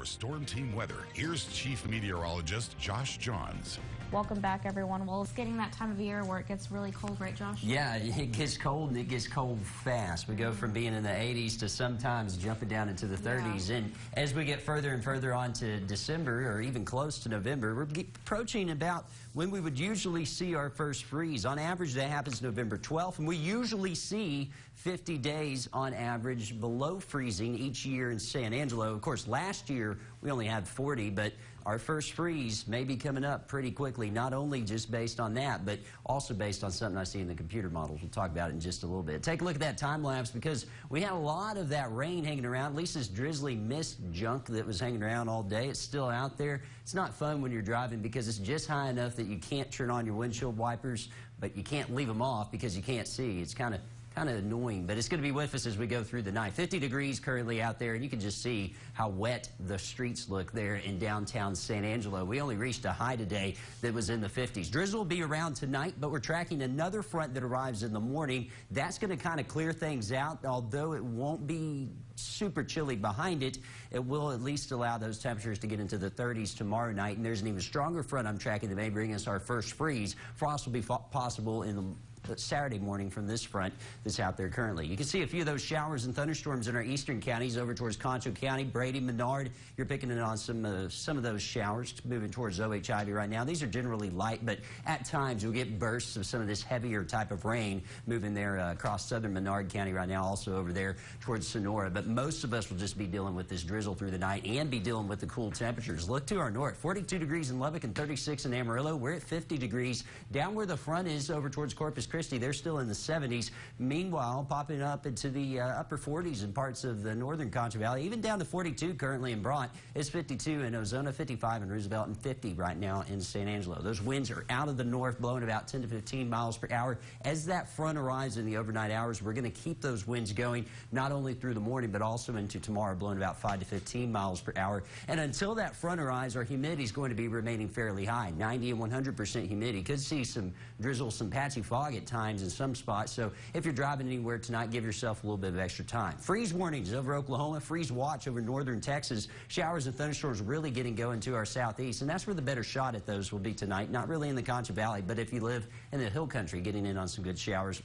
your Storm Team weather, here's Chief Meteorologist Josh Johns. Welcome back, everyone. Well, it's getting that time of year where it gets really cold, right, Josh? Yeah, it gets cold, and it gets cold fast. We go from being in the 80s to sometimes jumping down into the 30s. Yeah. And as we get further and further on to December, or even close to November, we're approaching about when we would usually see our first freeze. On average, that happens November 12th, and we usually see 50 days on average below freezing each year in San Angelo. Of course, last year we only had 40, but our first freeze may be coming up pretty quickly, not only just based on that, but also based on something I see in the computer models. We'll talk about it in just a little bit. Take a look at that time lapse because we had a lot of that rain hanging around, at least this drizzly mist junk that was hanging around all day. It's still out there. It's not fun when you're driving because it's just high enough that you can't turn on your windshield wipers, but you can't leave them off because you can't see. It's kind of annoying, but it's going to be with us as we go through the night. 50 degrees currently out there, and you can just see how wet the streets look there in downtown San Angelo. We only reached a high today that was in the 50s. Drizzle will be around tonight, but we're tracking another front that arrives in the morning. That's going to kind of clear things out, although it won't be super chilly behind it. It will at least allow those temperatures to get into the 30s tomorrow night, and there's an even stronger front I'm tracking that may bring us our first freeze. Frost will be possible in the Saturday morning from this front that's out there currently. You can see a few of those showers and thunderstorms in our eastern counties over towards Concho County, Brady, Menard. You're picking it on some of those showers moving towards OH-Ivy right now. These are generally light, but at times you'll get bursts of some of this heavier type of rain moving there across southern Menard County right now, also over there towards Sonora. But most of us will just be dealing with this drizzle through the night and be dealing with the cool temperatures. Look to our north, 42 degrees in Lubbock and 36 in Amarillo. We're at 50 degrees. Down where the front is over towards Corpus Christi, they're still in the 70s. Meanwhile, popping up into the upper 40s in parts of the northern Concho Valley, even down to 42 currently in Bront. It's 52 in Ozona, 55 in Roosevelt, and 50 right now in San Angelo. Those winds are out of the north, blowing about 10 to 15 miles per hour. As that front arrives in the overnight hours, we're going to keep those winds going, not only through the morning, but also into tomorrow, blowing about 5 to 15 miles per hour. And until that front arrives, our humidity is going to be remaining fairly high, 90 and 100% humidity. Could see some drizzle, some patchy fog at times in some spots. So if you're driving anywhere tonight, give yourself a little bit of extra time. Freeze warnings over Oklahoma, freeze watch over northern Texas. Showers and thunderstorms really getting going to our southeast, and that's where the better shot at those will be tonight. Not really in the Concho Valley, but if you live in the hill country, getting in on some good showers.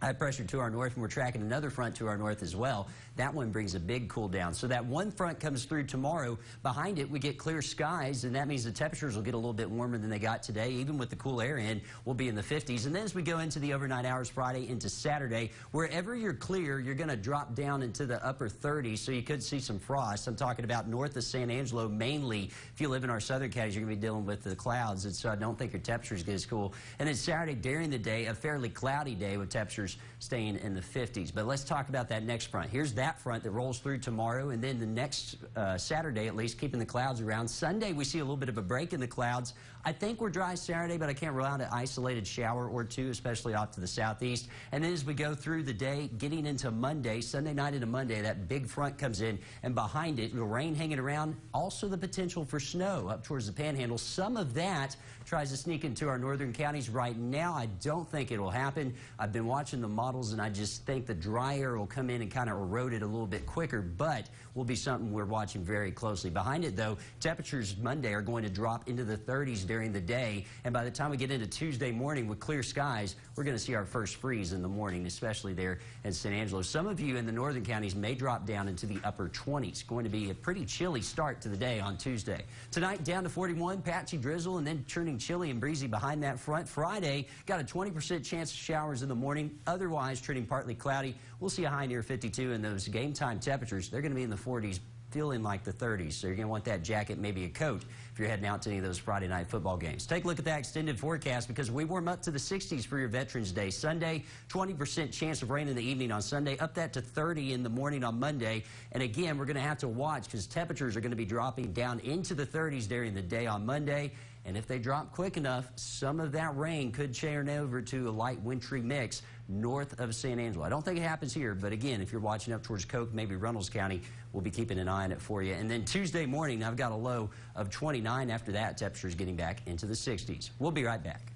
High pressure to our north, and we're tracking another front to our north as well. That one brings a big cool down. So that one front comes through tomorrow. Behind it, we get clear skies, and that means the temperatures will get a little bit warmer than they got today. Even with the cool air in, we'll be in the 50s. And then as we go into the overnight hours Friday into Saturday, wherever you're clear, you're going to drop down into the upper 30s, so you could see some frost. I'm talking about north of San Angelo mainly. If you live in our southern counties, you're going to be dealing with the clouds, and so I don't think your temperatures get as cool. And then Saturday during the day, a fairly cloudy day with temperatures staying in the 50s. But let's talk about that next front. Here's that front that rolls through tomorrow, and then the next Saturday, at least, keeping the clouds around. Sunday, we see a little bit of a break in the clouds. I think we're dry Saturday, but I can't rule out an isolated shower or two, especially off to the southeast. And then as we go through the day, getting into Monday, Sunday night into Monday, that big front comes in, and behind it, the rain hanging around, also the potential for snow up towards the panhandle. Some of that tries to sneak into our northern counties right now. I don't think it will happen. I've been watching the models, and I just think the dry air will come in and kind of erode it a little bit quicker, but will be something we're watching very closely. Behind it, though, temperatures Monday are going to drop into the 30s during the day, and by the time we get into Tuesday morning with clear skies, we're going to see our first freeze in the morning, especially there in San Angelo. Some of you in the northern counties may drop down into the upper 20s. It's going to be a pretty chilly start to the day on Tuesday. Tonight, down to 41, patchy drizzle, and then turning chilly and breezy behind that front. Friday, got a 20% chance of showers in the morning, otherwise turning partly cloudy. We'll see a high near 52, and those game time temperatures, they're going to be in the 40s, feeling like the 30s. So you're going to want that jacket, maybe a coat, if you're heading out to any of those Friday night football games. Take a look at that extended forecast because we warm up to the 60s for your Veterans Day. Sunday, 20% chance of rain in the evening on Sunday, up that to 30 in the morning on Monday. And again, we're going to have to watch because temperatures are going to be dropping down into the 30s during the day on Monday. And if they drop quick enough, some of that rain could turn over to a light wintry mix north of San Angelo. I don't think it happens here, but again, if you're watching up towards Coke, maybe Reynolds County, we'll be keeping an eye on it for you. And then Tuesday morning, I've got a low of 29. After that, temperatures getting back into the 60s. We'll be right back.